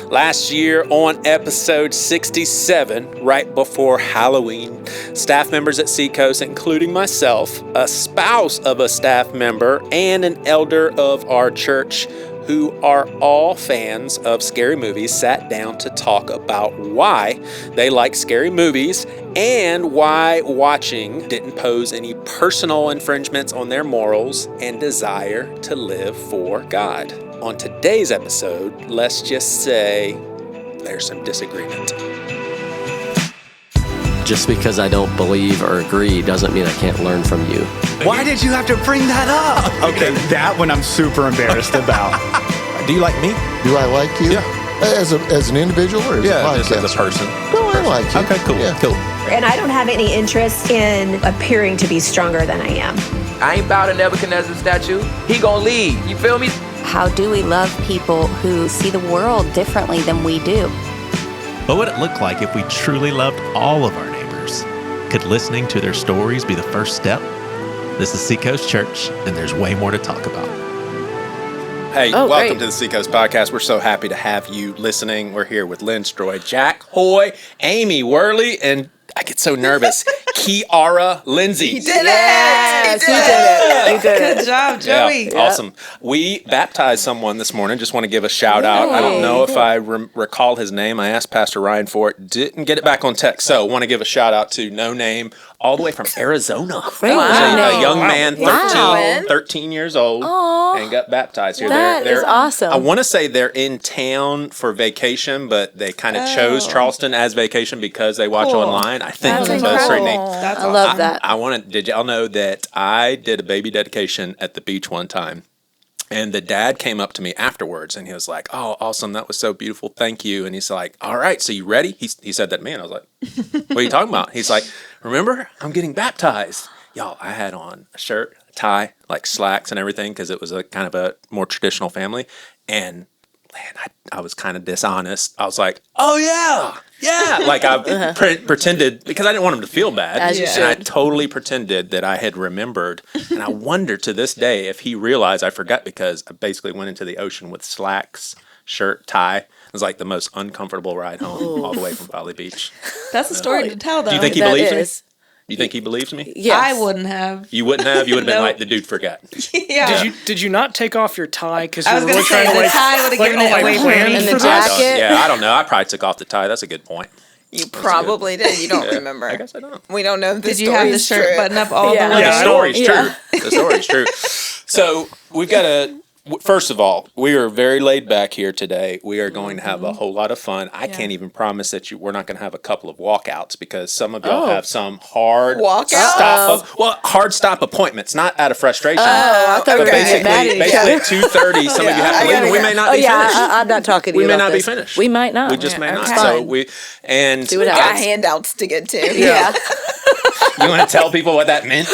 Last year on episode 67, right before Halloween, staff members at Seacoast, including myself, a spouse of a staff member, and an elder of our church who are all fans of scary movies, sat down to talk about why they like scary movies and why watching didn't pose any personal infringements on their morals and desire to live for God. On today's episode, let's just say there's some disagreement. Just because I don't believe or agree doesn't mean I can't learn from you. Why did you have to bring that up? Okay, that one I'm super embarrassed about. Do you like me? Do I like you? Yeah. As an individual or as a podcast? Just as a person. No, I like you. Okay, cool. Yeah. Cool. And I don't have any interest in appearing to be stronger than I am. I ain't bow to Nebuchadnezzar's statue. He gonna lead. You feel me? How do we love people who see the world differently than we do? What would it look like if we truly loved all of our neighbors? Could listening to their stories be the first step? This is Seacoast Church, and there's way more to talk about. Hey, welcome to the Seacoast Podcast. We're so happy to have you listening. We're here with Lynne Stroy, Jack, Hoey, Amy, Worley, and I get so nervous, Ciarrah Lindsay. He did it! He did it! Good job, Joey. Yeah, awesome. We baptized someone this morning. Just want to give a shout out. I don't know if I recall his name. I asked Pastor Ryan for it. Didn't get it back on text. So want to give a shout out to No Name, all the way from Arizona. A young man, 13 years old, and got baptized here. That is awesome. I want to say they're in town for vacation, but they kind of chose Charleston as vacation because they watch online. I think that's pretty neat. I love that. Did y'all know that I did a baby dedication at the beach one time? And the dad came up to me afterwards and he was like, "Oh, awesome. That was so beautiful. Thank you." And he's like, "All right, so you ready?" He said that to me and I was like, "What are you talking about?" He's like, "Remember, I'm getting baptized." Y'all, I had on a shirt, a tie, like slacks and everything because it was a kind of a more traditional family. And man, I was kind of dishonest. I was like, "Oh, yeah. Like I pretended because I didn't want him to feel bad. As you should. And I totally pretended that I had remembered. And I wonder to this day if he realized I forgot because I basically went into the ocean with slacks, shirt, tie. It was like the most uncomfortable ride home all the way from Folly Beach. That's a story to tell, though. Do you think he believes me? You think he believes me? Yes. I wouldn't have. You wouldn't have? You would have been like, the dude forgot. Yeah. Did you not take off your tie? Because I was going to say, the tie would have given it away for me. And the jacket. Yeah, I don't know. I probably took off the tie. That's a good point. You probably did. You don't remember. I guess I don't. We don't know if Did you have the shirt button up all the way? The story's true. The story's true. So we've got first of all, we are very laid back here today. We are going to have a whole lot of fun. I can't even promise that we're not going to have a couple of walkouts because some of y'all have some hard stop appointments, not out of frustration. I thought we were basically at 2:30, some of you have to leave, and we may not be finished. I'm not talking to you. We may about not this. be finished. We might not. We just may not. Okay. So See what happens. got handouts to get to. Yeah. You want to tell people what that meant?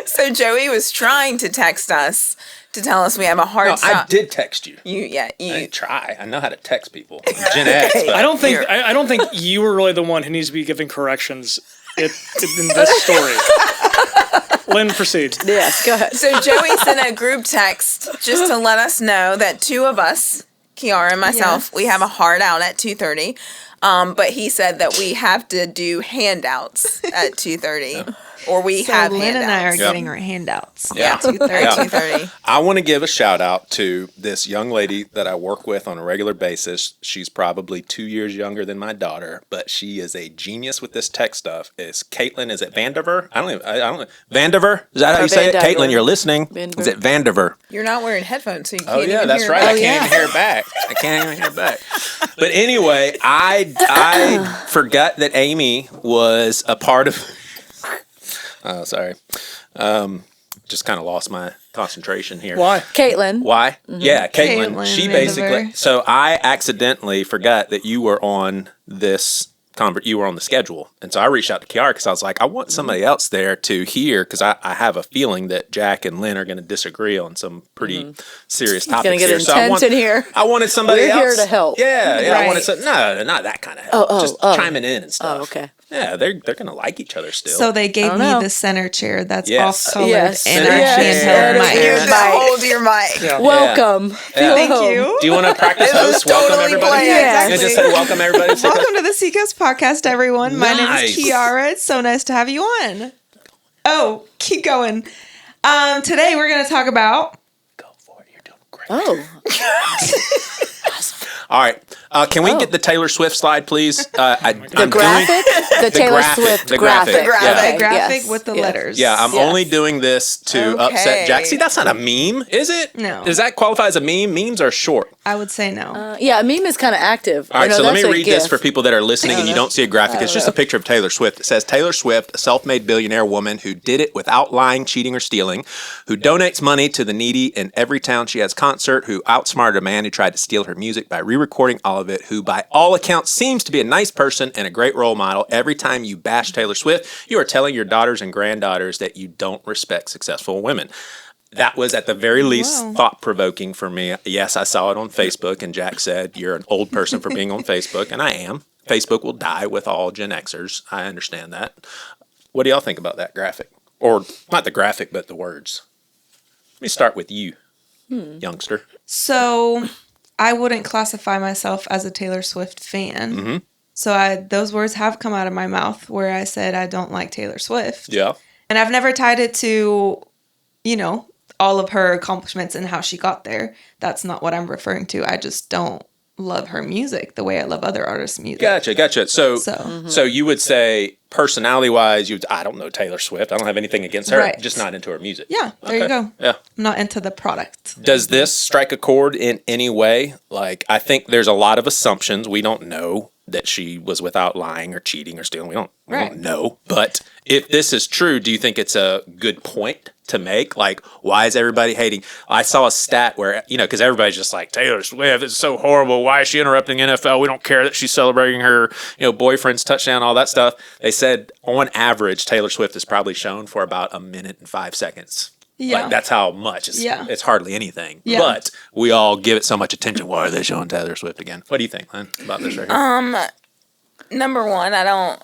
So Joey was trying to text us to tell us we have a hard stop. I did text you. I didn't try. I know how to text people. Gen X. But I don't think you were really the one who needs to be giving corrections in this story. Lynn, proceed. Yes, go ahead. So Joey sent a group text just to let us know that two of us, Ciarrah and myself, we have a hard out at 2:30. But he said that we have to do handouts at 2:30. Or we have Lynn handouts. and I are getting our handouts. Yeah. 2:30. I want to give a shout out to this young lady that I work with on a regular basis. She's probably 2 years younger than my daughter, but she is a genius with this tech stuff. It's Caitlin. Is it Vandiver? I don't know. Vandiver? Is that how you say it? Caitlin, you're listening. Is it Vandiver? You're not wearing headphones, so you can't even hear right. I can't even hear it back. I can't even hear it back. But anyway, I forgot that Amy was a part of... Oh, sorry. Just kind of lost my concentration here. Why? Caitlin. Why? Mm-hmm. Yeah, Caitlin. She basically... Vandiver. So I accidentally forgot that you were on this... You were on the schedule. And so I reached out to Ciarrah because I was like, I want somebody else there to hear because I have a feeling that Jack and Lynn are going to disagree on some pretty serious topics here. It's going to get intense in here. I wanted somebody else. We're here to help. Yeah. Right. I wanted some... No, not that kind of help. Just chiming in and stuff. Oh, okay. Yeah, they're gonna like each other still. So they gave me the center chair that's Yes. off colored Yes. and Center a chair. handheld mic. Here's the hold your mic. Yeah. Welcome. Feel Thank home. you. Do you want to practice This is host? Welcome totally everybody. planned. Yeah. Yeah, just say welcome everybody. Welcome to the Seacoast podcast, everyone. My name Nice. is Ciarrah. It's so nice to have you on. Oh, keep going. Today we're going to talk about... Go for it. You're doing great. Oh. All right. Can we get the Taylor Swift slide, please? The graphic? The Taylor Swift graphic. The graphic. the graphic Yes. with the Yes. letters. Yeah, I'm Yes. only doing this to Okay. upset Jack. See, that's not a meme, is it? No. Does that qualify as a meme? Memes are short. I would say no. Yeah, a meme is kind of active. All right, No, so let that's me a read this GIF. for people that are listening and you don't see a graphic. It's just a picture of Taylor Swift. It says, Taylor Swift, a self-made billionaire woman who did it without lying, cheating, or stealing, who donates money to the needy in every town she has concert, who outsmarted a man who tried to steal her music by re-recording all of it, who by all accounts seems to be a nice person and a great role model. Every time you bash Taylor Swift, you are telling your daughters and granddaughters that you don't respect successful women. That was at the very least thought-provoking for me. Yes, I saw it on Facebook, and Jack said, you're an old person for being on Facebook, and I am. Facebook will die with all Gen Xers. I understand that. What do y'all think about that graphic? Or not the graphic, but the words. Let me start with you, youngster. So I wouldn't classify myself as a Taylor Swift fan. Mm-hmm. So those words have come out of my mouth where I said I don't like Taylor Swift. Yeah. And I've never tied it to, all of her accomplishments and how she got there. That's not what I'm referring to. I just don't love her music the way I love other artists' music. Gotcha. So So- so you would say, personality-wise, I don't know Taylor Swift. I don't have anything against her. Right. Just not into her music. Yeah, there you go. Yeah. I'm not into the product. Does this strike a chord in any way? Like, I think there's a lot of assumptions. We don't know that she was without lying or cheating or stealing. We don't know. But if this is true, do you think it's a good point to make? Like, why is everybody hating? I saw a stat where, because everybody's just like, Taylor Swift is so horrible. Why is she interrupting NFL? We don't care that she's celebrating her, boyfriend's touchdown, all that stuff. They said on average, Taylor Swift is probably shown for about 1 minute and 5 seconds. Yeah. Like, that's how much. It's hardly anything. Yeah. But we all give it so much attention. Why are they showing Taylor Swift again? What do you think, Lynn, about this right here? Number one, I don't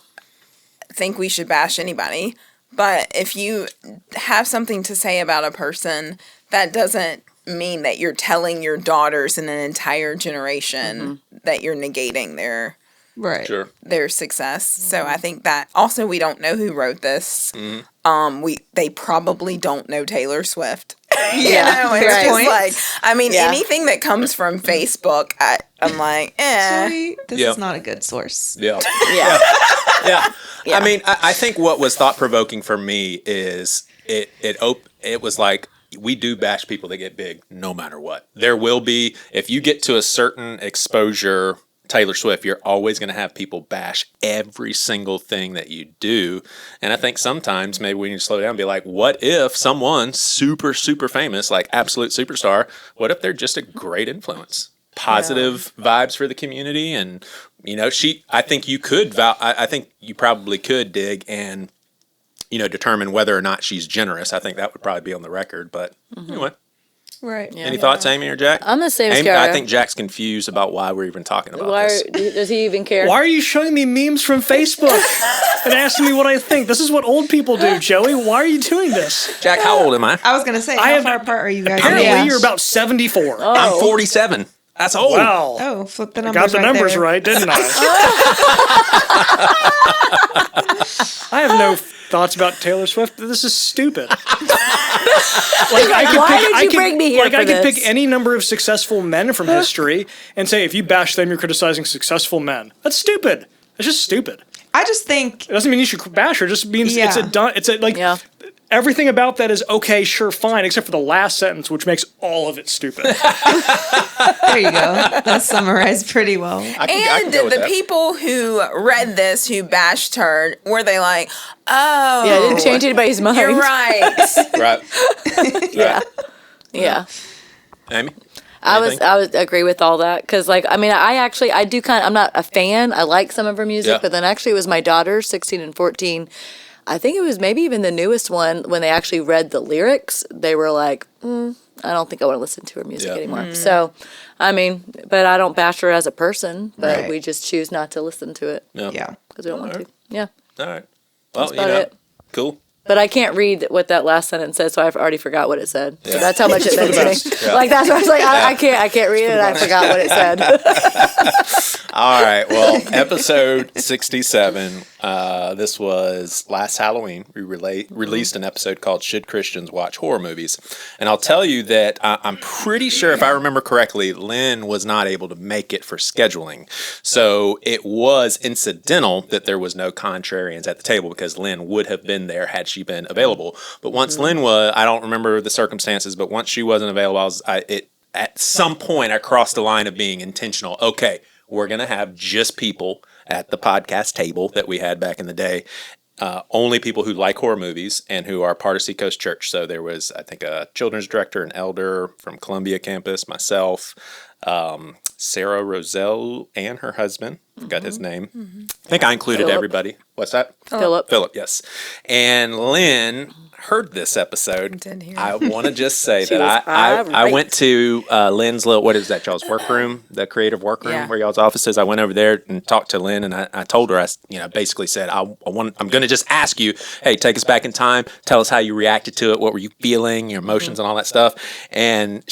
think we should bash anybody. But if you have something to say about a person, that doesn't mean that you're telling your daughters and an entire generation that you're negating their success. So I think that also we don't know who wrote this. They probably don't know Taylor Swift. It's just like, anything that comes from Facebook, I'm like, Sorry, this is not a good source. Yeah. I mean, I think what was thought-provoking for me is it was like, we do bash people that get big no matter what. There will be, if you get to a certain exposure, Taylor Swift, you're always going to have people bash every single thing that you do. And I think sometimes maybe we need to slow down and be like, what if someone super, super famous, like absolute superstar, what if they're just a great influence? Positive vibes for the community. And, I think you could, I think you probably could dig and, determine whether or not she's generous. I think that would probably be on the record. But anyway. Right. Any thoughts, Amy or Jack? I'm the same as Amy, Ciarrah. I think Jack's confused about why we're even talking about this. Does he even care? Why are you showing me memes from Facebook and asking me what I think? This is what old people do, Joey. Why are you doing this? Jack, how old am I? I was going to say, how far apart are you guys? Apparently, you're about 74. Oh. I'm 47. That's old. Wow. Oh, flip the I numbers got the numbers there. right, didn't I? I have no thoughts about Taylor Swift. This is stupid. Why did you bring me here for I could this? pick any number of successful men from history and say, if you bash them, you're criticizing successful men. That's stupid. It's just stupid. I just think It doesn't mean you should bash her. It just means everything about that is okay, sure, fine, except for the last sentence, which makes all of it stupid. there you go. That's summarized pretty well. And the people who read this, who bashed her, were they like, oh. Yeah, it didn't change anybody's mind. You're right. Right. Yeah. Amy? I would agree with all that because, I do I'm not a fan. I like some of her music, but then actually it was my daughters, 16 and 14. I think it was maybe even the newest one when they actually read the lyrics. They were like, I don't think I want to listen to her music anymore. So, but I don't bash her as a person, but we just choose not to listen to it. Yeah. Because we don't want to. Yeah. All right. Well, That's about it. Cool. But I can't read what that last sentence says, so I've already forgot what it said. Yeah. So that's how much it meant to me. Yeah. Like that's why I was like, I can't read it. I forgot what it said. All right. Well, episode 67. This was last Halloween. We released an episode called "Should Christians Watch Horror Movies?" And I'll tell you that I'm pretty sure, if I remember correctly, Lynne was not able to make it for scheduling. So it was incidental that there was no contrarians at the table, because Lynne would have been there had she been available. But once Lynne was, I don't remember the circumstances, but once she wasn't available, at some point I crossed the line of being intentional. Okay, we're going to have just people at the podcast table that we had back in the day. Only people who like horror movies and who are part of Seacoast Church. So there was, I think, a children's director, an elder from Columbia campus, myself, Sarah Roselle and her husband. Forgot his name. I think I included Philip. Everybody. What's that? Philip. Philip, yes. And Lynne heard this episode. I want to just say that I went to Lynne's little, what is that, y'all's workroom, the creative workroom where y'all's office is. I went over there and talked to Lynne, and I told her, basically said, I'm going to just ask you, hey, take us back in time. Tell us how you reacted to it. What were you feeling, your emotions and all that stuff. And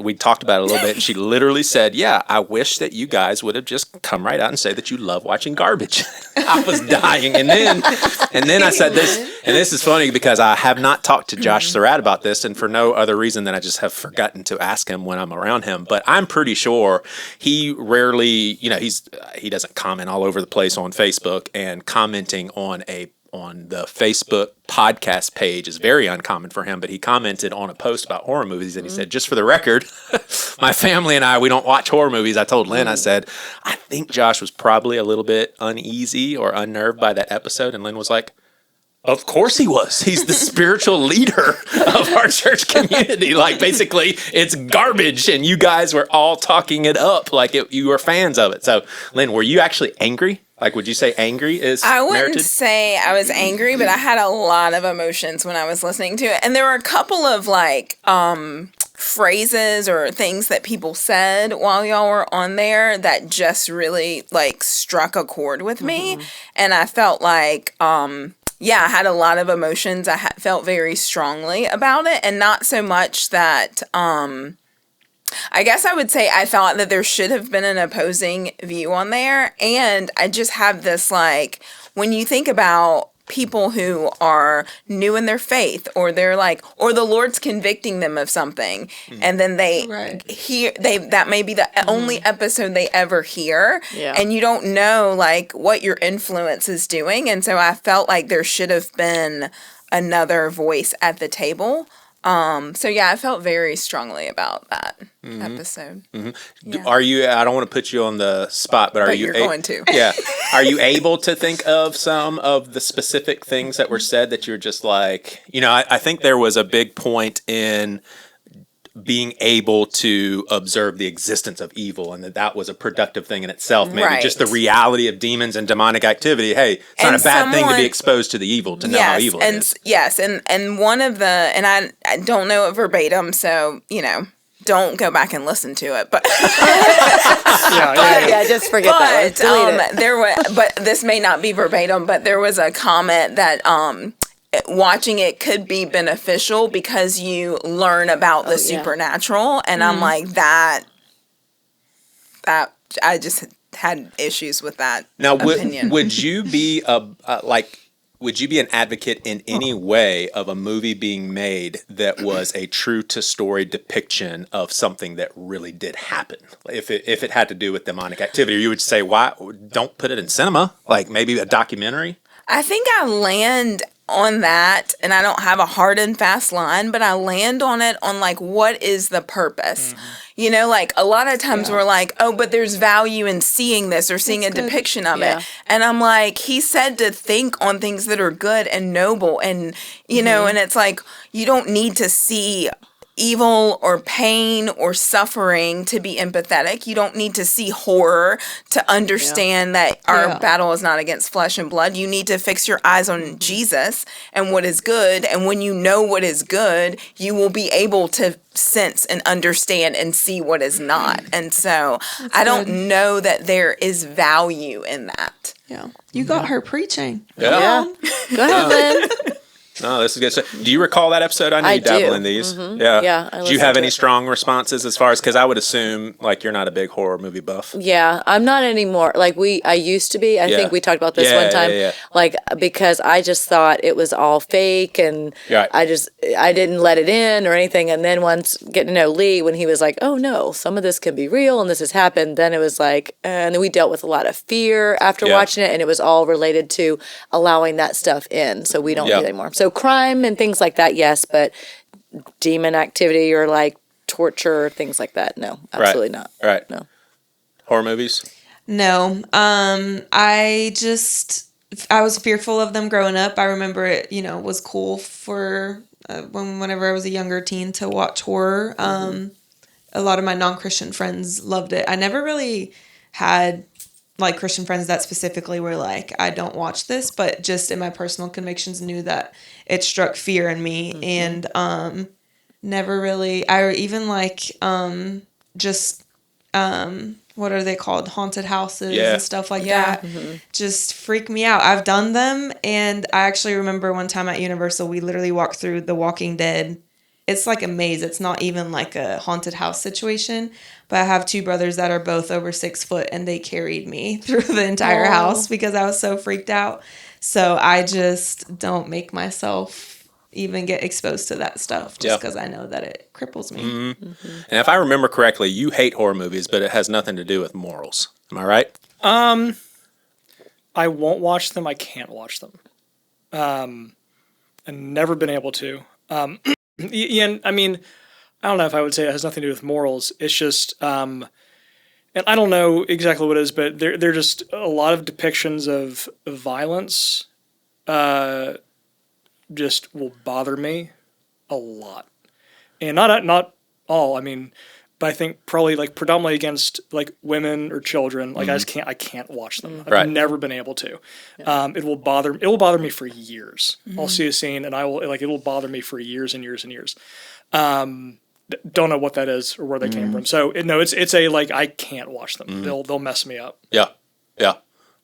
we talked about it a little bit, and she literally said, yeah, I wish that you guys would have just come right out and say that you love watching garbage. I was dying. And then I said this, and this is funny because I have not talked to Josh Surratt about this, and for no other reason than I just have forgotten to ask him when I'm around him. But I'm pretty sure he rarely, he doesn't comment all over the place on Facebook, and commenting on the Facebook podcast page is very uncommon for him. But he commented on a post about horror movies, and he said, just for the record, my family and we don't watch horror movies. I told Lynne, I said, I think Josh was probably a little bit uneasy or unnerved by that episode. And Lynne was like, of course he was. He's the spiritual leader of our church community. Like, basically, it's garbage, and you guys were all talking it up like you were fans of it. So, Lynne, were you actually angry? Like, would you say angry is I wouldn't merited? say I was angry, but I had a lot of emotions when I was listening to it. And there were a couple of, phrases or things that people said while y'all were on there that just really, struck a chord with me. And I felt like... I had a lot of emotions. I felt very strongly about it, and not so much that, I guess I would say I thought that there should have been an opposing view on there. And I just have this, when you think about people who are new in their faith, or they're or the Lord's convicting them of something, and then they hear, that may be the only episode they ever hear, and you don't know what your influence is doing. And so I felt like there should have been another voice at the table. I felt very strongly about that episode. Yeah. Are you, I don't want to put you on the spot, but are you going to? Yeah. Are you able to think of some of the specific things that were said that you're just I think there was a big point in being able to observe the existence of evil, and that was a productive thing in itself. Maybe just the reality of demons and demonic activity. Hey, it's not a bad thing to be exposed to the evil, to know how evil it is. Yes, and one of the, and I don't know it verbatim, so, don't go back and listen to it, but just forget that. Delete it. But this may not be verbatim, but there was a comment that watching it could be beneficial because you learn about the supernatural, and I'm like that I just had issues with that. Now, opinion. would you be would you be an advocate in any way of a movie being made that was a true to story depiction of something that really did happen? If it had to do with demonic activity, or you would say, why don't put it in cinema? Like maybe a documentary? I think I land on that, and I don't have a hard and fast line, but I land on it on what is the purpose? A lot of times we're but there's value in seeing this or seeing a depiction of it. And I'm he said to think on things that are good and noble, and, and it's you don't need to see evil or pain or suffering to be empathetic. You don't need to see horror to understand that our battle is not against flesh and blood. You need to fix your eyes on Jesus and what is good. And when you know what is good, you will be able to sense and understand and see what is not. And so I don't know that there is value in that. Yeah. You got her preaching. Yeah. Go ahead, Lynn. No, this is good stuff. Do you recall that episode? I know you dabble in these. Yeah. Yeah, I Do you have listened to any it. strong responses as far as, because I would assume like you're not a big horror movie buff. Yeah, I'm not anymore. Like I used to be. I Yeah. think we talked about this Yeah, one time. yeah. Like because I just thought it was all fake, and Right. I didn't let it in or anything. And then once getting to know Lee, when he was like, "Oh no, some of this can be real, and this has happened," then it was like, and then we dealt with a lot of fear after watching it, and it was all related to allowing that stuff in, so we don't do it anymore. So crime and things like that, yes, but demon activity or like torture, things like that, no, absolutely not. Right. No. Horror movies? No. I was fearful of them growing up. I remember it, was cool for whenever I was a younger teen to watch horror. A lot of my non-Christian friends loved it. I never really had like Christian friends that specifically were like, I don't watch this, but just in my personal convictions knew that it struck fear in me. And never really, I even like what are they called? Haunted houses and stuff like that. Just freak me out. I've done them. And I actually remember one time at Universal, we literally walked through The Walking Dead. It's like a maze. It's not even like a haunted house situation. But I have two brothers that are both over 6 foot, and they carried me through the entire house because I was so freaked out. So I just don't make myself even get exposed to that stuff just because I know that it cripples me. And if I remember correctly, you hate horror movies, but it has nothing to do with morals. Am I right? I won't watch them. I can't watch them. I've never been able to. And I mean, I don't know if I would say it has nothing to do with morals. It's just, and I don't know exactly what it is, but they're just a lot of depictions of violence. Just will bother me a lot, and not all. I mean, but I think probably like predominantly against like women or children. Like I can't watch them. I've never been able to. It will bother me for years. I'll see a scene and it will bother me for years and years and years. Don't know what that is or where they came from. So it's a like I can't watch them. They'll mess me up. Yeah.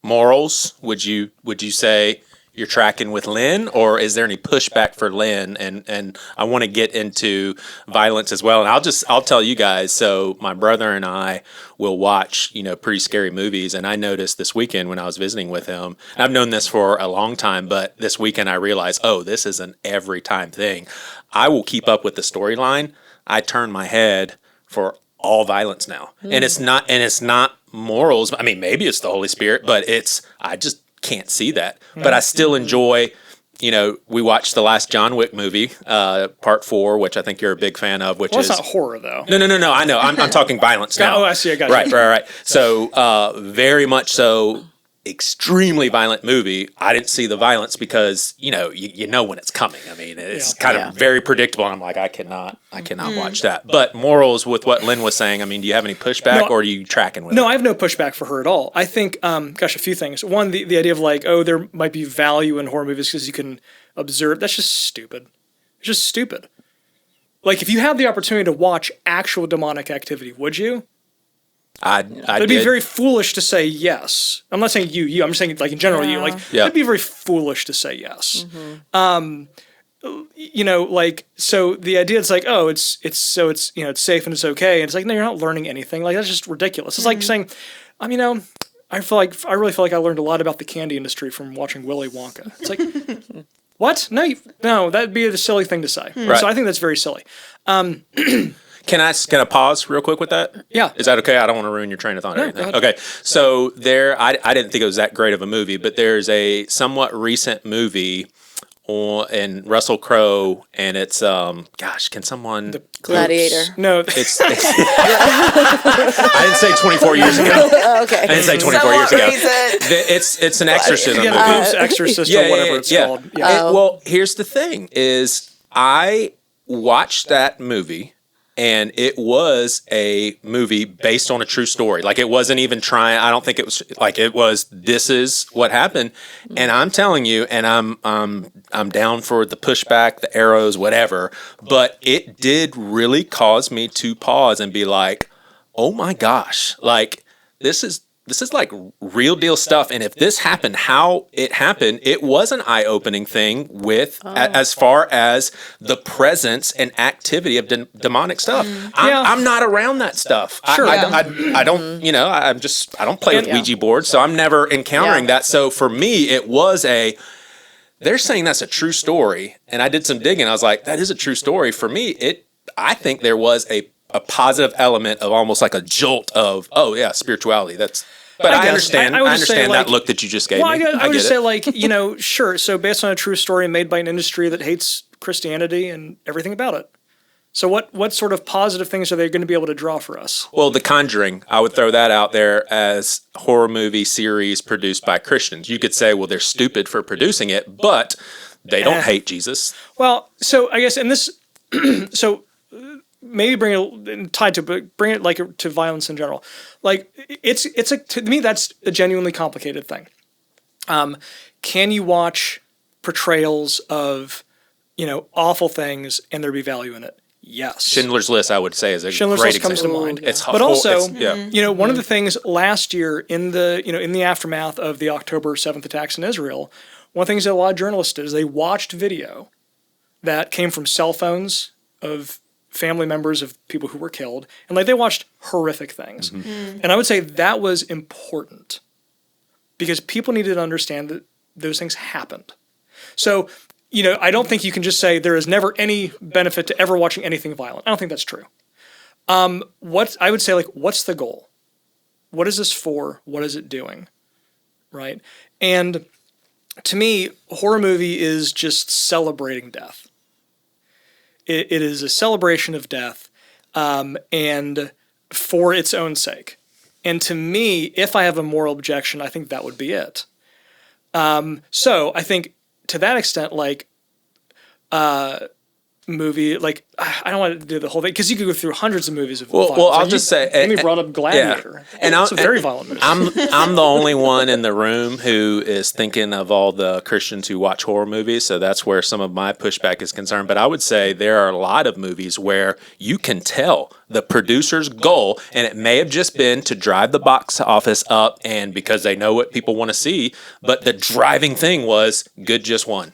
Morals? Would you say you're tracking with Lynn, or is there any pushback for Lynn? And I want to get into violence as well. And I'll tell you guys. So my brother and I will watch, pretty scary movies. And I noticed this weekend when I was visiting with him, and I've known this for a long time, but this weekend I realized, this is an every time thing. I will keep up with the storyline. I turn my head for all violence now. And it's not morals. I mean, maybe it's the Holy Spirit, but I just can't see that. But I still enjoy, we watched the last John Wick movie, part 4, which I think you're a big fan of, which Well, is it's not horror though. No, I know. I'm talking violence now. Oh, I see. I got you. Right. So, very much so, extremely violent movie. I didn't see the violence because, you know when it's coming. I mean, it's kind of very predictable. And I'm like, I cannot watch that. But morals with what Lynn was saying, I mean, do you have any pushback or are you tracking with it? No, I have no pushback for her at all. I think, a few things. One, the idea of like, there might be value in horror movies because you can observe. That's just stupid. It's just stupid. Like, if you had the opportunity to watch actual demonic activity, would you? It'd be very foolish to say yes. I'm not saying you. I'm just saying like in general you. Like it'd be very foolish to say yes. So the idea is like, it's safe and it's okay. And it's like, no, you're not learning anything. Like that's just ridiculous. It's like saying, I really feel like I learned a lot about the candy industry from watching Willy Wonka. It's like, what? No, that'd be a silly thing to say. Right. So I think that's very silly. Can I pause real quick with that? Yeah. Is that okay? I don't want to ruin your train of thought or anything. Okay. So I didn't think it was that great of a movie, but there's a somewhat recent movie and Russell Crowe, and it's can someone Gladiator? No, it's I didn't say 24 years ago. Okay, I didn't say 24 years ago. It's an exorcism movie. Exorcist or whatever it's called. Well, here's the thing: is I watched that movie. And it was a movie based on a true story. Like, it wasn't even trying. I don't think it was like it was. This is what happened. And I'm telling you, and I'm down for the pushback, the arrows, whatever. But it did really cause me to pause and be like, oh my gosh, like this is this is like real deal stuff. And if this happened, how it happened, it was an eye-opening thing with as far as the presence and activity of demonic stuff. I'm not around that stuff. Sure. I don't, you know, I don't play with Ouija boards, so I'm never encountering that. So for me, it was they're saying that's a true story. And I did some digging. I was like, that is a true story. For me, I think there was a positive element of almost like a jolt of, spirituality. But I understand that look that you just gave me. I would just say, like, you know, sure. So based on a true story made by an industry that hates Christianity and everything about it. So what sort of positive things are they going to be able to draw for us? Well, The Conjuring, I would throw that out there as horror movie series produced by Christians. You could say, well, they're stupid for producing it, but they don't hate Jesus. Well, so I guess in this, so maybe bring it like to violence in general. Like to me, that's a genuinely complicated thing. Can you watch portrayals of, you know, awful things and there be value in it? Yes. Schindler's List, I would say, is a Schindler's great List comes to example. mind. It's but also, you know, one of the things last year in the aftermath of the October 7th attacks in Israel, one of the things that a lot of journalists did is they watched video that came from cell phones of family members of people who were killed, and like they watched horrific things. And I would say that was important because people needed to understand that those things happened. So, you know, I don't think you can just say there is never any benefit to ever watching anything violent. I don't think that's true. What I would say, like, what's the goal? What is this for? What is it doing? Right? And to me, a horror movie is just celebrating death. It is a celebration of death, and for its own sake. And to me, if I have a moral objection, I think that would be it. So I think to that extent, like, movie, like, I don't want to do the whole thing because you could go through hundreds of movies of violence. Well, I'll just say, Amy brought up Gladiator. Yeah. And it's a very violent movie. I'm the only one in the room who is thinking of all the Christians who watch horror movies, so that's where some of my pushback is concerned. But I would say there are a lot of movies where you can tell the producer's goal, and it may have just been to drive the box office up, and because they know what people want to see, but the driving thing was good just won.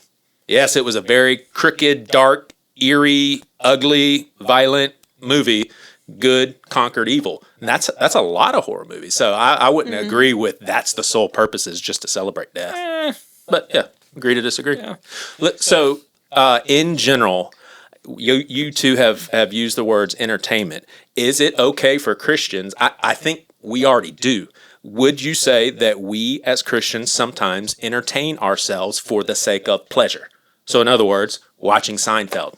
Yes, it was a very crooked, dark, eerie, ugly, violent movie. Good conquered evil. And that's a lot of horror movies. So I wouldn't agree with that's the sole purpose is just to celebrate death. But yeah, agree to disagree. Yeah. So in general, you two have used the words entertainment. Is it okay for Christians? I think we already do. Would you say that we as Christians sometimes entertain ourselves for the sake of pleasure? So in other words, watching Seinfeld.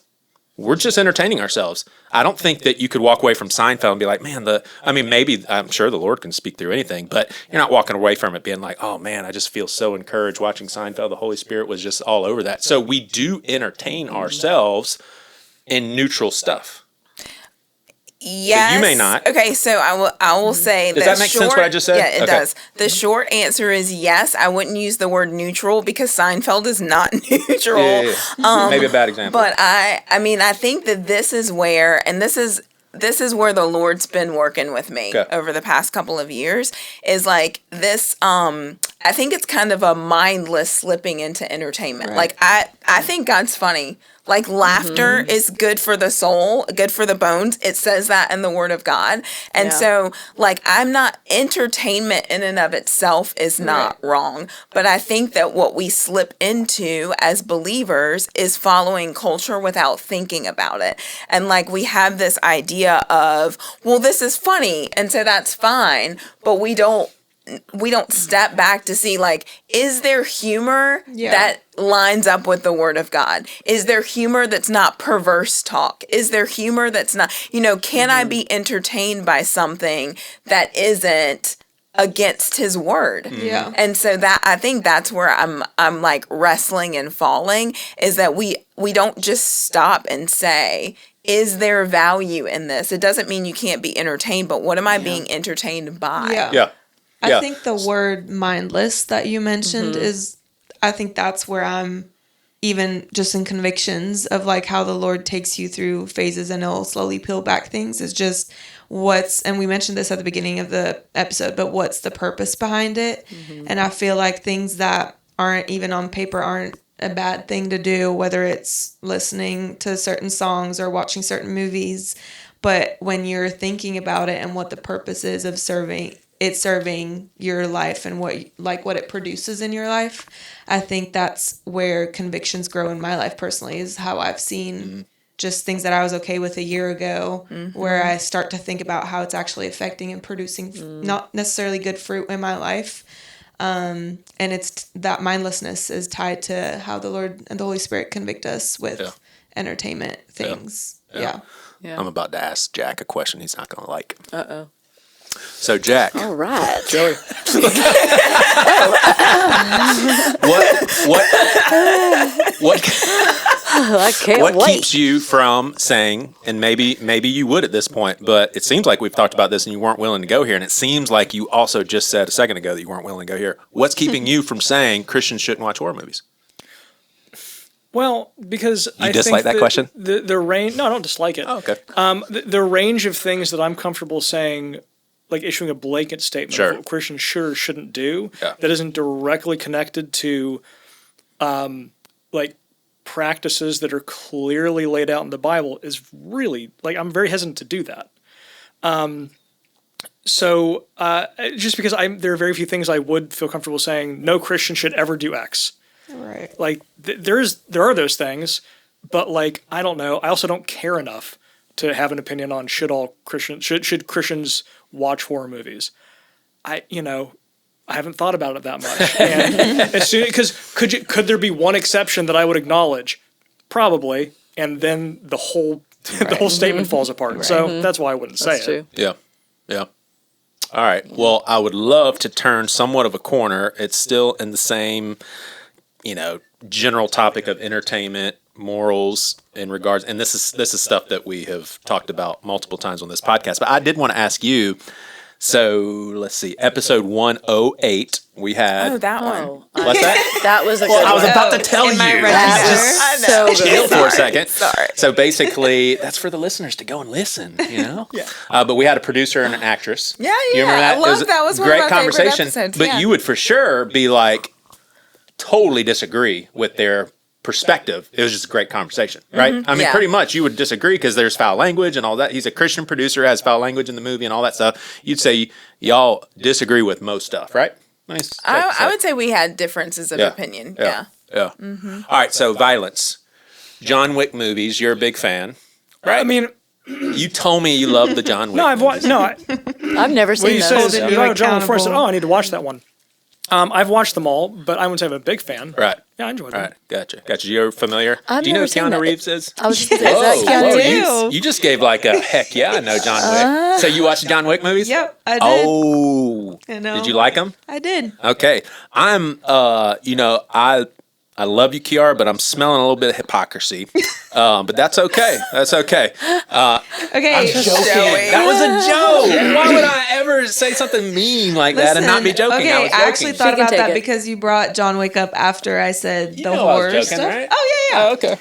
We're just entertaining ourselves. I don't think that you could walk away from Seinfeld and be like, man, maybe I'm sure the Lord can speak through anything, but you're not walking away from it being like, oh man, I just feel so encouraged watching Seinfeld. The Holy Spirit was just all over that. So we do entertain ourselves in neutral stuff. Yes. But you may not. Okay, so I will say does that make sense what I just said? Yeah, it does. The short answer is yes. I wouldn't use the word neutral because Seinfeld is not neutral. Yeah. Maybe a bad example. But I mean, I think that this is where, and this is where the Lord's been working with me over the past couple of years, is like this, I think it's kind of a mindless slipping into entertainment. Right. Like, I think God's funny. Like, laughter is good for the soul, good for the bones. It says that in the Word of God. And so, like, entertainment in and of itself is not wrong. But I think that what we slip into as believers is following culture without thinking about it. And, like, we have this idea of, well, this is funny, and so that's fine. But we don't step back to see, like, is there humor that lines up with the Word of God? Is there humor that's not perverse talk? Is there humor that's not, can I be entertained by something that isn't against His Word? Yeah. And so that, I think that's where I'm like wrestling and falling, is that we don't just stop and say, is there value in this? It doesn't mean you can't be entertained, but what am I being entertained by? Yeah. I think the word mindless that you mentioned is, I think that's where I'm even just in convictions of like how the Lord takes you through phases and he'll slowly peel back things, is just and we mentioned this at the beginning of the episode, but what's the purpose behind it? And I feel like things that aren't even on paper aren't a bad thing to do, whether it's listening to certain songs or watching certain movies. But when you're thinking about it and what the purpose is of serving your life and what it produces in your life, I think that's where convictions grow in my life personally, is how I've seen just things that I was okay with a year ago, where I start to think about how it's actually affecting and producing not necessarily good fruit in my life. And it's that mindlessness is tied to how the Lord and the Holy Spirit convict us with entertainment things. Yeah. I'm about to ask Jack a question he's not going to like. Uh-oh. So, Jack. All right. Joey. I can't what wait. keeps you from saying, and maybe you would at this point, but it seems like we've talked about this and you weren't willing to go here, and it seems like you also just said a second ago that you weren't willing to go here. What's keeping you from saying Christians shouldn't watch horror movies? Well, because you dislike that question? The range. No, I don't dislike it. Oh, okay. The range of things that I'm comfortable saying, like issuing a blanket statement of what Christians should or shouldn't do, that isn't directly connected to, like practices that are clearly laid out in the Bible, is really I'm very hesitant to do that. So just because there are very few things I would feel comfortable saying no Christian should ever do X. Right. Like there are those things, but I don't know. I also don't care enough to have an opinion on should Christians watch horror movies. I haven't thought about it that much. And as soon because could there be one exception that I would acknowledge? Probably, and then the whole statement falls apart. Right. So that's why I wouldn't say it. Yeah. All right. Well, I would love to turn somewhat of a corner. It's still in the same general topic of entertainment, morals in regards, and this is stuff that we have talked about multiple times on this podcast. But I did want to ask you. So let's see, episode 108. We had that one. What's that? That was a good one. I was one. about to tell you. That just so chill for a second. Sorry. So basically, that's for the listeners to go and listen. Yeah. But we had a producer and an actress. Yeah. You remember that? I love that. Was one great of my conversation. favorite episodes. But you would for sure be totally disagree with their perspective. It was just a great conversation, right? I mean, pretty much you would disagree because there's foul language and all that. He's a Christian producer, has foul language in the movie and all that stuff. You'd say y'all disagree with most stuff, right? Nice. I would say we had differences of opinion. Yeah. All right. So violence, John Wick movies. You're a big fan, right? I mean, you told me you love the John Wick. No, I've watched. No, I've never seen those. You know, John before I said, I need to watch that one. I've watched them all, but I wouldn't say I'm a big fan. Right. Yeah, I enjoyed them. Right. Gotcha. You're familiar? I've Do you know who never seen Keanu that. Reeves is? I was just going to say, is that Keanu Reeves? You just gave a heck yeah, I know John Wick. So you watch John Wick movies? Yep, I did. Oh. I know. Did you like them? I did. Okay. I'm, I love you, Ciarrah, but I'm smelling a little bit of hypocrisy. But that's okay. That's okay. Okay. I'm joking. That was a joke. Why would I ever say something mean like that and not be joking? Okay, I was I joking. actually thought about that because you brought John Wick up after I said the horror joking, stuff. Right? Oh, yeah. Oh, okay.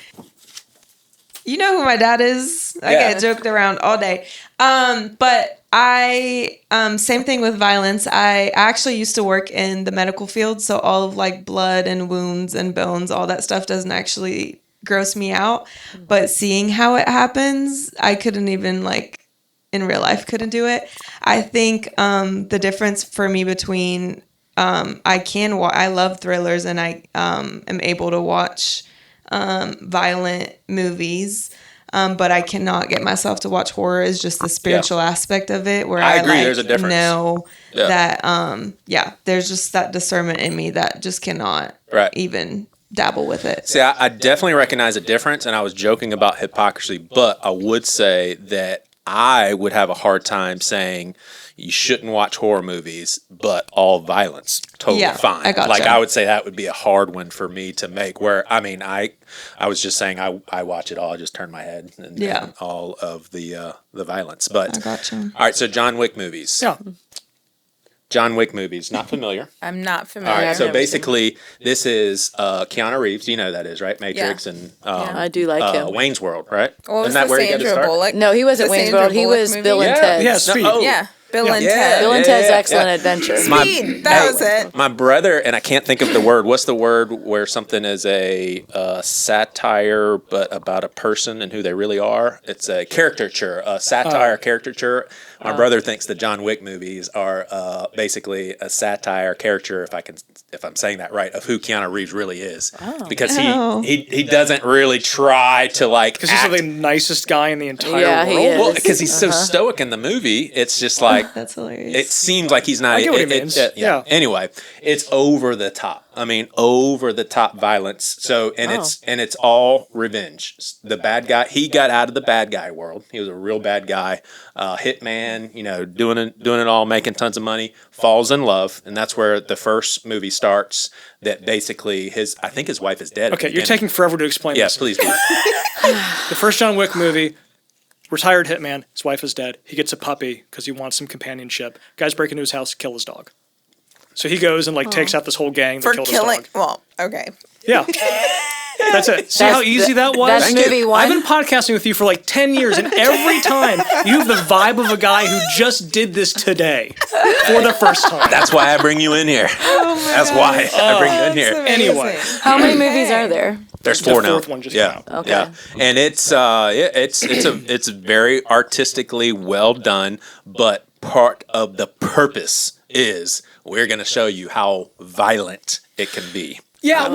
You know who my dad is. I get joked around all day. But I, same thing with violence. I actually used to work in the medical field. So all of blood and wounds and bones, all that stuff doesn't actually gross me out. But seeing how it happens, I couldn't even in real life couldn't do it. I think the difference for me between I love thrillers and I am able to watch violent movies, but I cannot get myself to watch horror. Is just the spiritual aspect of it where I agree. There's a difference. Know that there's just that discernment in me that just cannot even dabble with it. See, I definitely recognize a difference, and I was joking about hypocrisy, but I would say that I would have a hard time saying you shouldn't watch horror movies, but all violence, totally fine. I gotcha. I would say that would be a hard one for me to make. Where I was just saying I watch it all. I just turn my head and all of the violence. But I gotcha. All right, so John Wick movies. Yeah. John Wick movies. Not familiar. I'm not familiar. All right, so never seen basically, this is Keanu Reeves. You know who that is, right? Matrix and I do like him. Wayne's World, right? What was Isn't that the where he got his Sandra start? Bullock? No, he wasn't The Wayne's Sandra World. He Bullock was movie? Bill and Ted. Yeah, Speed. Yeah, Bill and Yeah. Ted. Bill and Ted's Excellent Adventure. Speed. That was it. My brother, and I can't think of the word. What's the word where something is a satire, but about a person and who they really are? It's a caricature, a satire caricature. My brother thinks the John Wick movies are basically a satire caricature, if I'm saying that right, of who Keanu Reeves really is, because he doesn't really try to like. Because he's the nicest guy in the entire world. he is. Well, because he's so stoic in the movie, it's just like That's hilarious. it seems like he's not. I get what he means. Yeah. Anyway, it's over the top. I mean, over the top violence. So it's all revenge. The bad guy, he got out of the bad guy world. He was a real bad guy, hitman. Doing it all, making tons of money. Falls in love, and that's where the first movie starts. That basically I think his wife is dead. Okay, you're taking forever to explain Yes, this. please do. The first John Wick movie, retired hitman, his wife is dead. He gets a puppy because he wants some companionship. Guys break into his house, kill his dog. So he goes and takes out this whole gang that For killed killing. his dog. Well, okay. Yeah. That's it. See how easy that was? That's movie one. I've been podcasting with you for 10 years, and every time you have the vibe of a guy who just did this today for the first time. That's why I bring you in here. That's why I bring you in here. Anyway. How many movies are there? There's 4 now. The fourth one just came out. Okay. Yeah, and it's very artistically well done, but part of the purpose is we're going to show you how violent it can be. Yeah,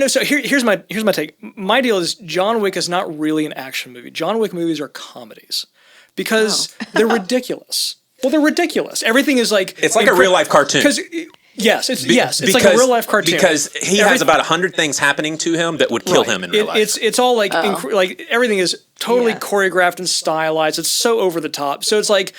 so here's my take. My deal is John Wick is not really an action movie. John Wick movies are comedies because they're ridiculous. Well, they're ridiculous. Everything is it's like a real life cartoon. Yes, it's like a real life cartoon. Because he has about 100 things happening to him that would kill him in real life. It's all like everything is totally choreographed and stylized. It's so over the top. So it's like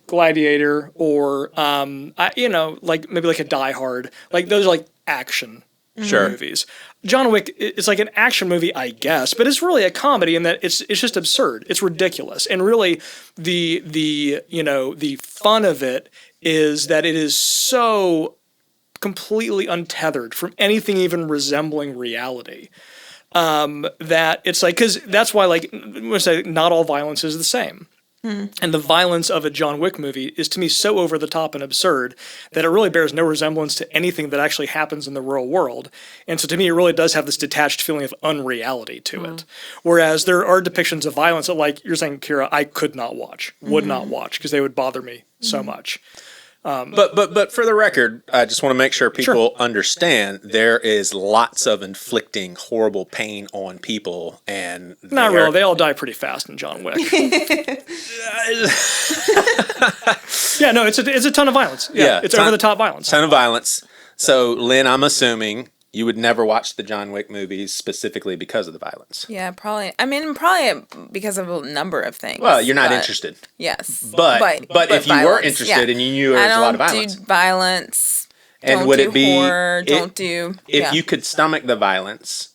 Gladiator or maybe like a Die Hard. Like those are action movies. John Wick is like an action movie, I guess, but it's really a comedy in that it's just absurd. It's ridiculous, and really the fun of it is that it is so completely untethered from anything even resembling reality. That it's because that's why when I say not all violence is the same. And the violence of a John Wick movie is to me so over the top and absurd that it really bears no resemblance to anything that actually happens in the real world. And so to me, it really does have this detached feeling of unreality to it. Whereas there are depictions of violence that, like you're saying, Ciarrah, I could not watch, would not watch, because they would bother me so much. But for the record, I just want to make sure people understand there is lots of inflicting horrible pain on people, and not really. They all die pretty fast in John Wick. Yeah, no, it's a ton of violence. Yeah, it's over the top violence. Ton of violence. So, Lynn, I'm assuming you would never watch the John Wick movies specifically because of the violence. Yeah, probably. I mean, probably because of a number of things. Well, you're not interested. Yes. But if you were interested and you knew there was a lot of violence. I don't do violence. And don't would do it be horror, don't do... If you could stomach the violence,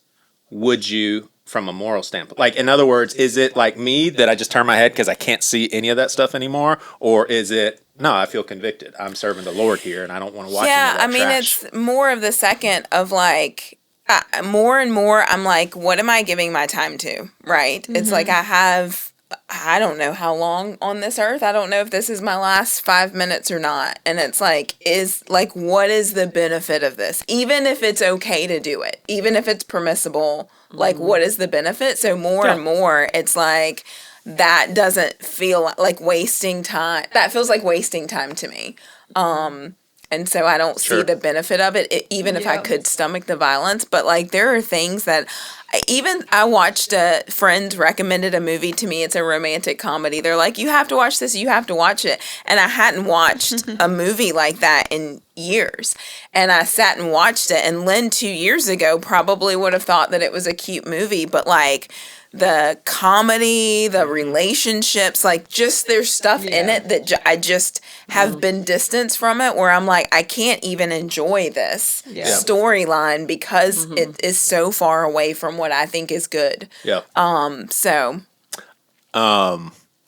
would you, from a moral standpoint? In other words, is it like me that I just turn my head because I can't see any of that stuff anymore? Or is it, no, I feel convicted. I'm serving the Lord here and I don't want to watch any of that trash. It's more of the second of more and more I'm like, what am I giving my time to? Right? Mm-hmm. It's like I don't know how long on this earth. I don't know if this is my last 5 minutes or not. And it's what is the benefit of this? Even if it's okay to do it, even if it's permissible, what is the benefit? So more and more, it's like, that doesn't feel like wasting time. That feels like wasting time to me. And so I don't see the benefit of it, even if I could stomach the violence. But there are things that I watched a friend recommended a movie to me. It's a romantic comedy. They're like, you have to watch this. You have to watch it. And I hadn't watched a movie like that in years. And I sat and watched it. And Lynn 2 years ago probably would have thought that it was a cute movie. But the comedy, the relationships, just there's stuff in it that I just have been distanced from it, where I'm like, I can't even enjoy this storyline because it is so far away from what I think is good. Yeah.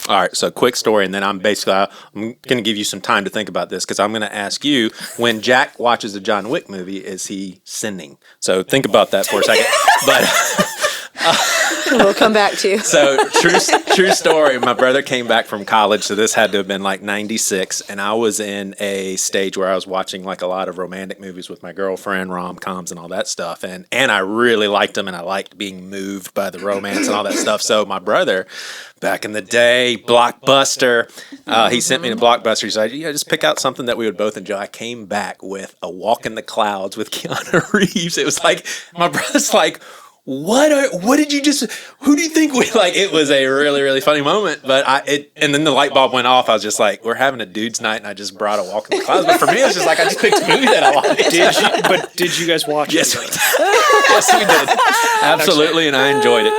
All right, so quick story, and then I'm going to give you some time to think about this because I'm going to ask you, when Jack watches a John Wick movie, is he sinning? So think about that for a second. But we'll come back to you. So true story. My brother came back from college, so this had to have been like 96, and I was in a stage where I was watching like a lot of romantic movies with my girlfriend, rom-coms and all that stuff, and I really liked them, and I liked being moved by the romance and all that stuff. So my brother, back in the day, Blockbuster, he sent me to Blockbuster. He said, just pick out something that we would both enjoy. I came back with A Walk in the Clouds with Keanu Reeves. It was like, my brother's like, what did you just, who do you think we like? It was a really, really funny moment, but and then the light bulb went off. I was just like, we're having a dude's night, and I just brought A Walk in the Clouds. But for me, it was just like, I just picked a movie that I liked. Did you guys watch it? Yes, we did. Yes, we did. Absolutely, and I enjoyed it.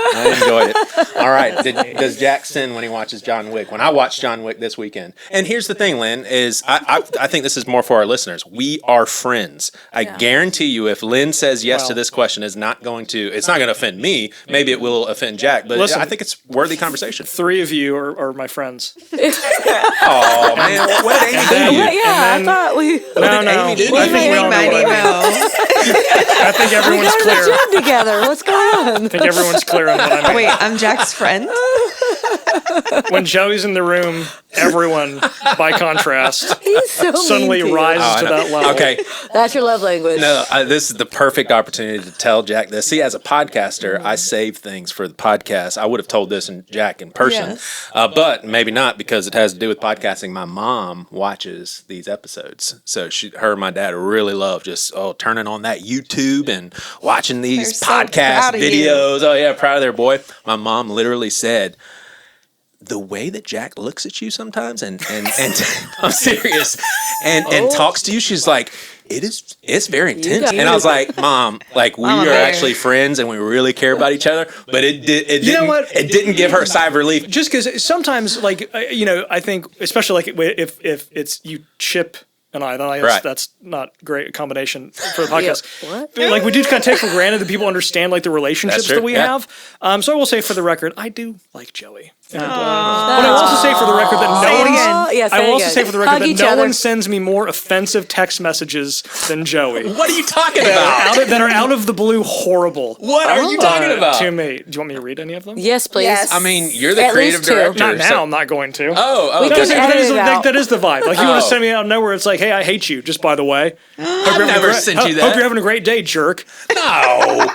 All right. Does Jack sin when he watches John Wick? When I watched John Wick this weekend. And here's the thing, Lynn, is I think this is more for our listeners. We are friends. I guarantee you, if Lynn says yes to this question, it's not going to offend me. Maybe it will offend Jack, but listen, I think it's worthy conversation. 3 of you are my friends. Oh man, what did Amy do? I thought we. No. I think we all know. I think everyone's clear. We're together. What's going on? I think everyone's clear on what I mean. Wait, I'm Jack's friend? When Joey's in the room, everyone, by contrast, He's so suddenly rises to that level. Okay. That's your love language. No, this is the perfect opportunity to tell Jack this. See, as a podcaster, I save things for the podcast. I would have told this in Jack in person, but maybe not because it has to do with podcasting. My mom watches these episodes. So her and my dad really love just turning on that YouTube and watching these podcast videos. Oh, yeah, proud of their boy. My mom literally said, the way that Jack looks at you sometimes and I'm serious and talks to you, she's like, it's very intense. And I was like, Mom, like we are actually friends and we really care about each other. But it didn't give her a sigh of relief. Just because sometimes, like, I think, especially like if it's you chip and I that's not a great combination for the podcast. What? Like, we do kind of take for granted that people understand like the relationships that we have. So I will say, for the record, I do like Joey. But I will also say for the record that no one sends me more offensive text messages than Joey. What are you talking about? That are out of the blue horrible. What are you talking about? To me. Do you want me to read any of them? Yes, please. Yes. I mean, you're the creative director. Not now. I'm not going to. Oh, that is the vibe. Like, you want to send me out of nowhere, it's like, hey, I hate you, just by the way. I've never sent you that. Hope you're having a great day, jerk. No.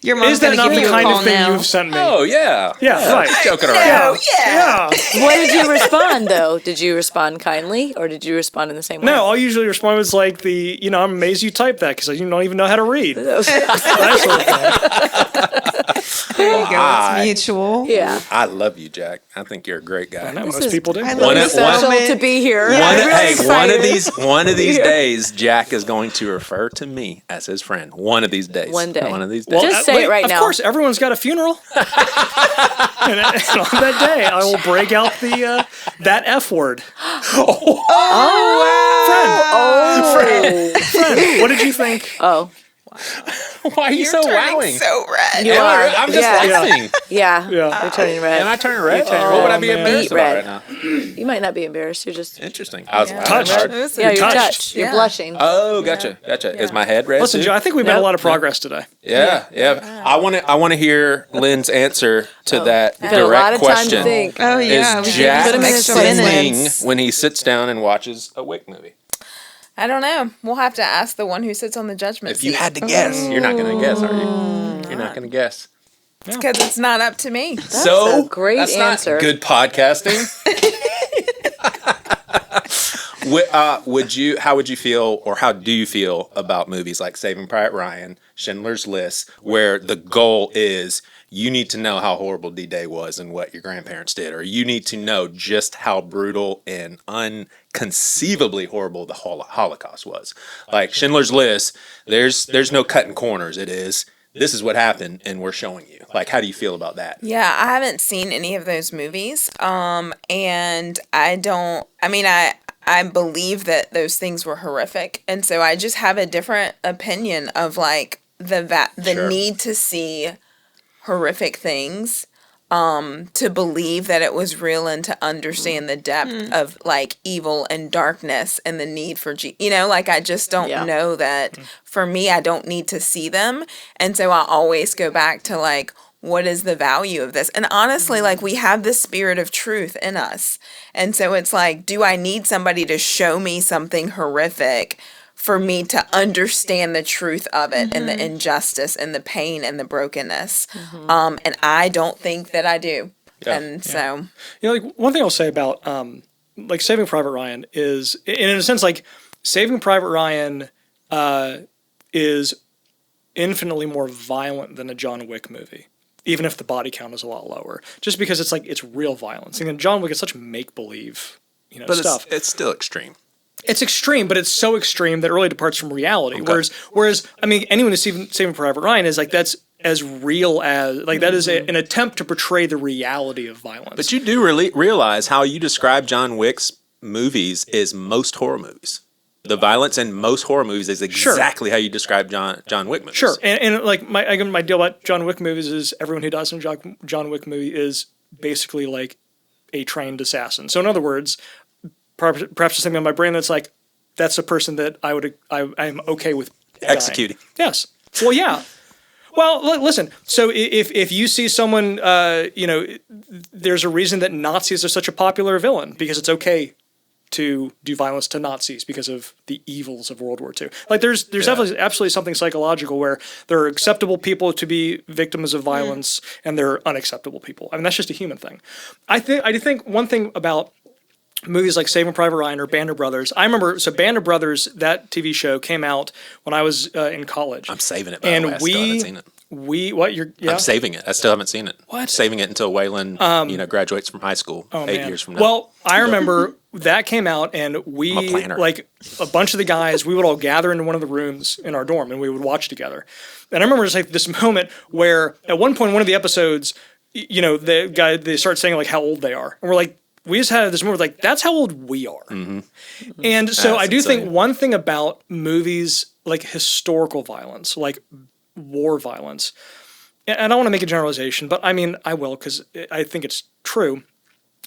Your mom's is that not the kind of thing now. you've sent me? Oh, yeah. Yeah, right. Just joking around. Yeah. What did you respond, though? Did you respond kindly, or did you respond in the same way? No, I'll usually respond with like I'm amazed you typed that because you don't even know how to read. That sort of thing. There you go. It's mutual. Yeah. I love you, Jack. I think you're a great guy. I know, most people do. I love you special to be here. One of these days, Jack is going to refer to me as his friend. One of these days. One day. One of these days. Well, just say it right now. Of course, everyone's got a funeral. and on that day, I will break out the that F word. Friend. What did you think? Oh. Why are you so wowing? So red. You are. I'm just laughing. Yeah. You're turning red. Am I turning red? What would I be embarrassed about right now? You might not be embarrassed. You're just interesting. I was touched. Yeah, you're touched. You're blushing. Oh, gotcha. Is my head red? Listen, Joe, I think we've made a lot of progress today. Yeah. I want to hear Lynn's answer to that direct question. Oh yeah. Is Jack sinning when he sits down and watches a Wick movie? I don't know. We'll have to ask the one who sits on the judgment seat. If you had to guess, you're not going to guess, are you? You're not going to guess. It's because it's not up to me. That's a great answer. Not good podcasting. How would you feel, or how do you feel about movies like Saving Private Ryan, Schindler's List, where the goal is you need to know how horrible D-Day was and what your grandparents did, or you need to know just how brutal and unconceivably horrible the Holocaust was. Like Schindler's List, there's no cutting corners. This is what happened, and we're showing you. Like, how do you feel about that? Yeah, I haven't seen any of those movies, and I believe that those things were horrific, and so I just have a different opinion of like the need to see horrific things to believe that it was real and to understand the depth of like evil and darkness and the need for like I just don't know that for me. I don't need to see them, and so I always go back to like, what is the value of this? And honestly, like, we have the spirit of truth in us, and so it's like, do I need somebody to show me something horrific for me to understand the truth of it and the injustice and the pain and the brokenness? And I don't think that I do. And so, like, one thing I'll say about like Saving Private Ryan is, in a sense, like, Saving Private Ryan is infinitely more violent than a John Wick movie, even if the body count is a lot lower, just because it's like, it's real violence. And John Wick is such make-believe, but stuff. It's still extreme. It's extreme, but it's so extreme that it really departs from reality. Okay. Whereas, I mean, anyone who's Saving Private Ryan is like, that's as real as, like, that is an attempt to portray the reality of violence. But you do realize how you describe John Wick's movies is most horror movies. The violence in most horror movies is exactly how you describe John Wick movies. Sure, and like my deal about John Wick movies is everyone who dies in a John Wick movie is basically like a trained assassin. So in other words, perhaps there's something in my brain that's like, that's a person that I'm okay with executing. Dying. Yes. Well, yeah. Well, listen. So if you see someone, there's a reason that Nazis are such a popular villain, because it's okay to do violence to Nazis because of the evils of World War II. Like, there's absolutely something psychological where there are acceptable people to be victims of violence and there are unacceptable people. I mean, that's just a human thing. I do think one thing about movies like Saving Private Ryan or Band of Brothers. I remember, so Band of Brothers, that TV show came out when I was in college. I'm saving it, by the way. I still haven't seen it. I'm saving it. I still haven't seen it. What? Saving it until Waylon, graduates from high school 8 years from now. Well, I remember that came out, and we, like, a bunch of the guys, we would all gather into one of the rooms in our dorm, and we would watch together. And I remember just like this moment where, at one point in one of the episodes, they start saying like how old they are, and we're like, we just had this moment like, that's how old we are. And so I do think one thing about movies like historical violence, like war violence, and I don't want to make a generalization, but I mean, I will, because I think it's true.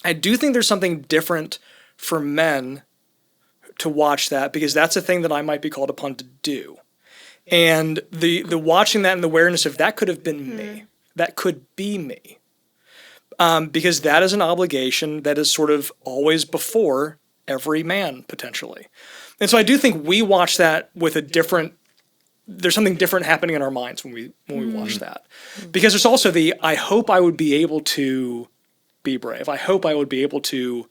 I do think there's something different for men to watch that, because that's a thing that I might be called upon to do. And the watching that and the awareness of that could have been me. That could be me. Because that is an obligation that is sort of always before every man, potentially. And so I do think we watch that with there's something different happening in our minds when we watch that. Because there's also I hope I would be able to be brave. I hope I would be able to,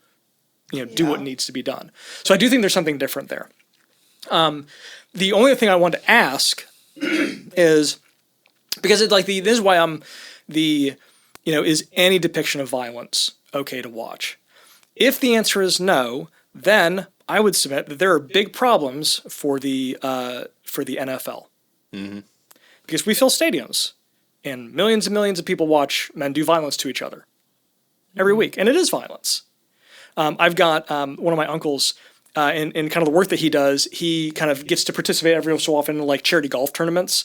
do what needs to be done. So I do think there's something different there. The only thing I want to ask is, because it's like this is why I'm is any depiction of violence okay to watch? If the answer is no, then I would submit that there are big problems for the NFL. Because we fill stadiums, and millions of people watch men do violence to each other every week, and it is violence. I've got one of my uncles, in kind of the work that he does, he kind of gets to participate every so often in like charity golf tournaments.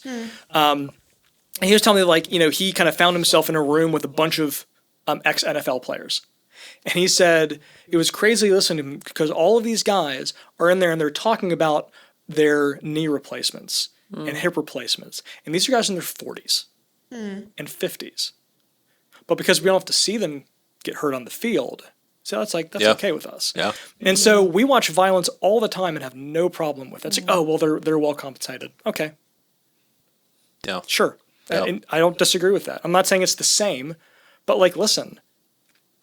And he was telling me, like, he kind of found himself in a room with a bunch of ex-NFL players. And he said it was crazy listening to him, because all of these guys are in there and they're talking about their knee replacements and hip replacements. And these are guys in their 40s and 50s. But because we don't have to see them get hurt on the field, so that's okay with us. Yeah. And so we watch violence all the time and have no problem with it. It's like, oh, well, they're well compensated. Okay. Yeah. Sure. And I don't disagree with that. I'm not saying it's the same, but like, listen,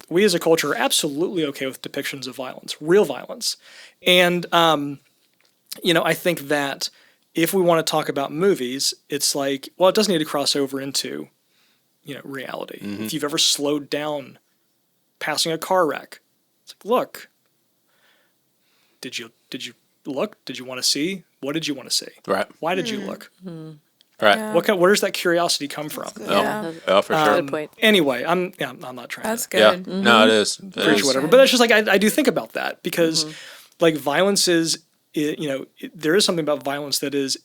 we as a culture are absolutely okay with depictions of violence, real violence. And, I think that if we want to talk about movies, it's like, well, it doesn't need to cross over into, reality. If you've ever slowed down passing a car wreck, it's like, look, did you look? Did you want to see? What did you want to see? Right. Why did you look? Right. Yeah. Where does that curiosity come from? Oh, for sure. Good point. Anyway, I'm not trying. That's to good. Yeah. No, it is. preach whatever, but that's just like I do think about that, because like violence is, there is something about violence that is,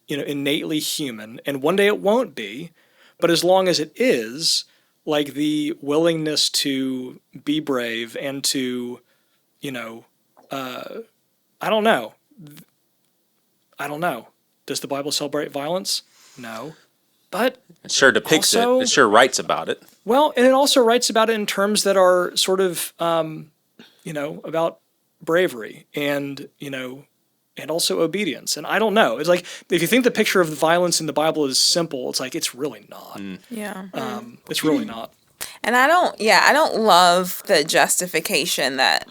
innately human, and one day it won't be, but as long as it is, like the willingness to be brave and to, I don't know. Does the Bible celebrate violence? No. But it sure depicts it. It sure writes about it. Well, and it also writes about it in terms that are sort of, about bravery and, and also obedience. And I don't know. It's like, if you think the picture of the violence in the Bible is simple, it's like, it's really not. Yeah. It's really not. And I don't love the justification that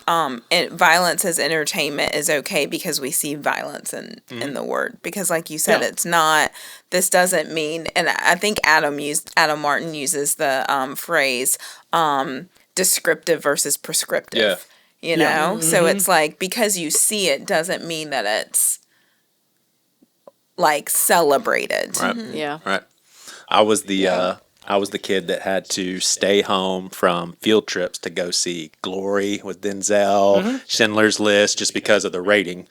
violence as entertainment is okay because we see violence in the word. Because like you said, it's not, this doesn't mean, and I think Adam Martin uses the phrase descriptive versus prescriptive. Yeah. So it's like, because you see it doesn't mean that it's like celebrated. Right. Yeah. Right. I was the kid that had to stay home from field trips to go see Glory with Denzel, Schindler's List, just because of the rating.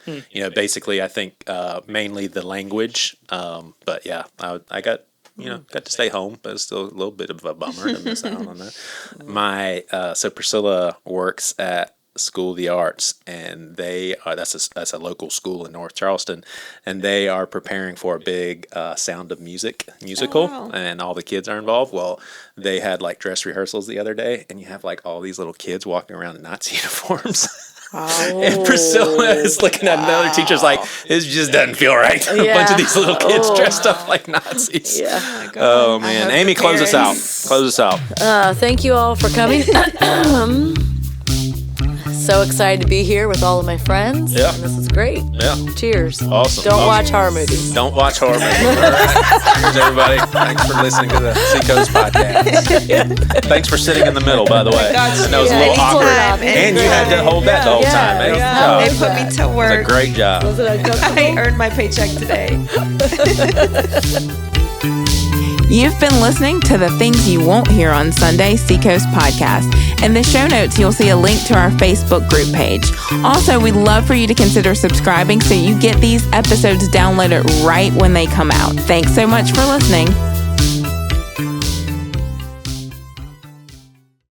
Basically, I think mainly the language. But yeah, I got to stay home, but it's still a little bit of a bummer to miss out on that. So Priscilla works at School of the Arts, and they are, that's a local school in North Charleston, and they are preparing for a big Sound of Music musical, and all the kids are involved. Well, they had like dress rehearsals the other day, and you have like all these little kids walking around in Nazi uniforms. And Priscilla is looking at another teacher's like, this just doesn't feel right. A bunch of these little kids dressed up like Nazis. Yeah. Oh man. Amy, close us out. Thank you all for coming. So excited to be here with all of my friends. Yeah. And this is great. Yeah. Cheers. Awesome. Don't watch horror movies. Don't watch horror movies. All right. Cheers, everybody. Thanks for listening to the Seacoast podcast. Thanks for sitting in the middle, by the way. I know it was a little awkward. And you had to hold that the whole time. They put me to work. It was a great job. I earned my paycheck today. You've been listening to the Things You Won't Hear on Sunday Seacoast podcast. In the show notes, you'll see a link to our Facebook group page. Also, we'd love for you to consider subscribing so you get these episodes downloaded right when they come out. Thanks so much for listening.